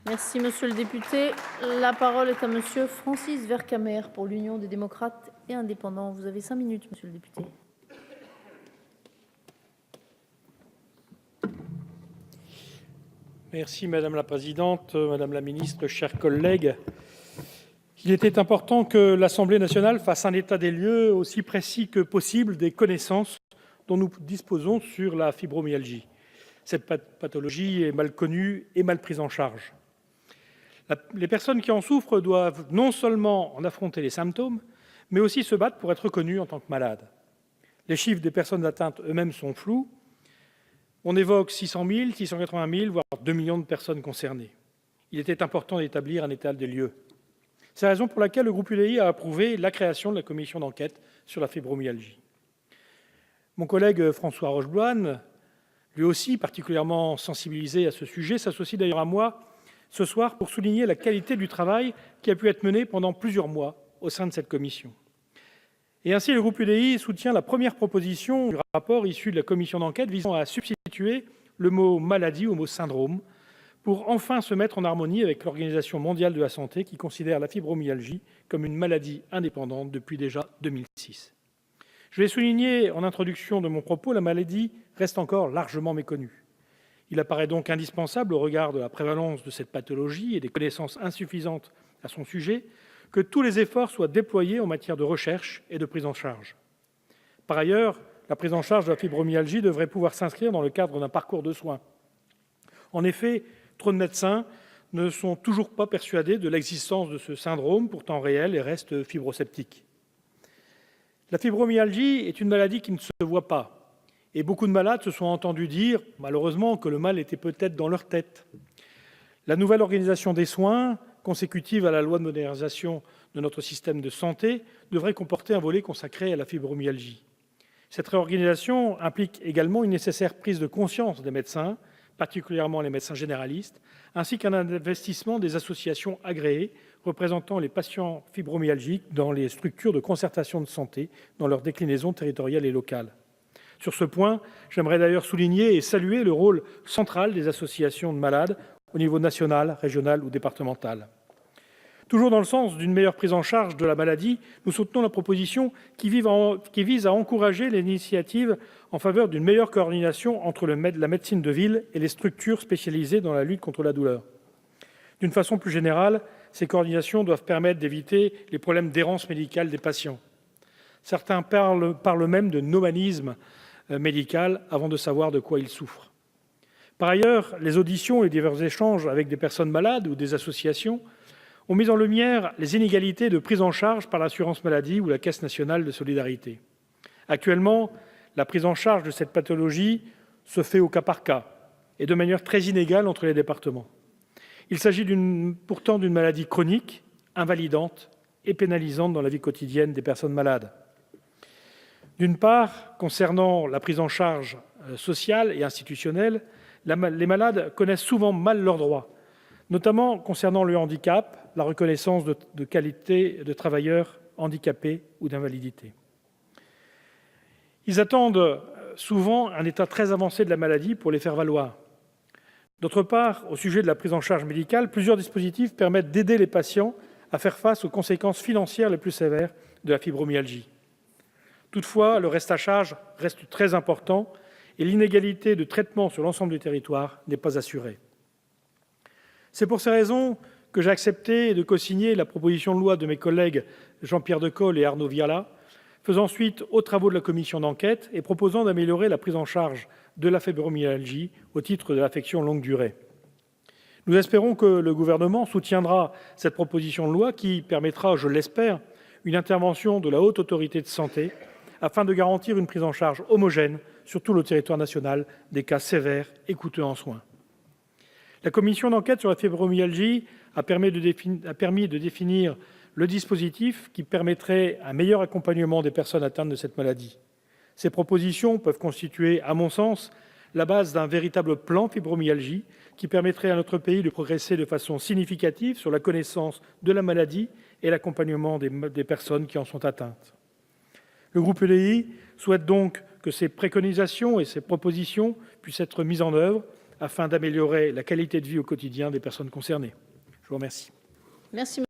Merci, monsieur le député. La parole est à monsieur Francis Vercamer pour l'Union des démocrates et indépendants. Vous avez 5 minutes, monsieur le député. Merci Madame la Présidente, Madame la Ministre, chers collègues. Il était important que l'Assemblée nationale fasse un état des lieux aussi précis que possible des connaissances dont nous disposons sur la fibromyalgie. Cette pathologie est mal connue et mal prise en charge. Les personnes qui en souffrent doivent non seulement en affronter les symptômes, mais aussi se battre pour être reconnues en tant que malades. Les chiffres des personnes atteintes eux-mêmes sont flous. On évoque 600 000, 680 000, voire 2 millions de personnes concernées. Il était important d'établir un état des lieux. C'est la raison pour laquelle le groupe UDI a approuvé la création de la commission d'enquête sur la fibromyalgie. Mon collègue François Rochebloine, lui aussi particulièrement sensibilisé à ce sujet, s'associe d'ailleurs à moi ce soir pour souligner la qualité du travail qui a pu être mené pendant plusieurs mois au sein de cette commission. Et ainsi, le groupe UDI soutient la première proposition du rapport issu de la commission d'enquête visant à substituer le mot « maladie » au mot « syndrome » pour enfin se mettre en harmonie avec l'Organisation mondiale de la santé qui considère la fibromyalgie comme une maladie indépendante depuis déjà 2006. Je l'ai souligné en introduction de mon propos, la maladie reste encore largement méconnue. Il apparaît donc indispensable, au regard de la prévalence de cette pathologie et des connaissances insuffisantes à son sujet, que tous les efforts soient déployés en matière de recherche et de prise en charge. Par ailleurs, la prise en charge de la fibromyalgie devrait pouvoir s'inscrire dans le cadre d'un parcours de soins. En effet, trop de médecins ne sont toujours pas persuadés de l'existence de ce syndrome, pourtant réel, et restent fibrosceptiques. La fibromyalgie est une maladie qui ne se voit pas. Et beaucoup de malades se sont entendus dire, malheureusement, que le mal était peut-être dans leur tête. La nouvelle organisation des soins, consécutive à la loi de modernisation de notre système de santé, devrait comporter un volet consacré à la fibromyalgie. Cette réorganisation implique également une nécessaire prise de conscience des médecins, particulièrement les médecins généralistes, ainsi qu'un investissement des associations agréées représentant les patients fibromyalgiques dans les structures de concertation de santé, dans leur déclinaison territoriale et locale. Sur ce point, j'aimerais d'ailleurs souligner et saluer le rôle central des associations de malades au niveau national, régional ou départemental. Toujours dans le sens d'une meilleure prise en charge de la maladie, nous soutenons la proposition qui vise à encourager l'initiative en faveur d'une meilleure coordination entre la médecine de ville et les structures spécialisées dans la lutte contre la douleur. D'une façon plus générale, ces coordinations doivent permettre d'éviter les problèmes d'errance médicale des patients. Certains parlent même de nomadisme médical avant de savoir de quoi ils souffrent. Par ailleurs, les auditions et divers échanges avec des personnes malades ou des associations ont mis en lumière les inégalités de prise en charge par l'assurance maladie ou la Caisse nationale de solidarité. Actuellement, la prise en charge de cette pathologie se fait au cas par cas et de manière très inégale entre les départements. Il s'agit pourtant d'une maladie chronique, invalidante et pénalisante dans la vie quotidienne des personnes malades. D'une part, concernant la prise en charge sociale et institutionnelle, les malades connaissent souvent mal leurs droits, notamment concernant le handicap, la reconnaissance de qualité de travailleurs handicapés ou d'invalidité. Ils attendent souvent un état très avancé de la maladie pour les faire valoir. D'autre part, au sujet de la prise en charge médicale, plusieurs dispositifs permettent d'aider les patients à faire face aux conséquences financières les plus sévères de la fibromyalgie. Toutefois, le reste à charge reste très important et l'inégalité de traitement sur l'ensemble du territoire n'est pas assurée. C'est pour ces raisons que j'ai accepté de co-signer la proposition de loi de mes collègues Jean-Pierre Decool et Arnaud Viala, faisant suite aux travaux de la commission d'enquête et proposant d'améliorer la prise en charge de la fibromyalgie au titre de l'affection longue durée. Nous espérons que le gouvernement soutiendra cette proposition de loi qui permettra, je l'espère, une intervention de la Haute Autorité de santé afin de garantir une prise en charge homogène sur tout le territoire national des cas sévères et coûteux en soins. La commission d'enquête sur la fibromyalgie a permis de définir le dispositif qui permettrait un meilleur accompagnement des personnes atteintes de cette maladie. Ces propositions peuvent constituer, à mon sens, la base d'un véritable plan fibromyalgie qui permettrait à notre pays de progresser de façon significative sur la connaissance de la maladie et l'accompagnement des personnes qui en sont atteintes. Le groupe UDI souhaite donc que ces préconisations et ces propositions puissent être mises en œuvre afin d'améliorer la qualité de vie au quotidien des personnes concernées. Je vous remercie. Merci.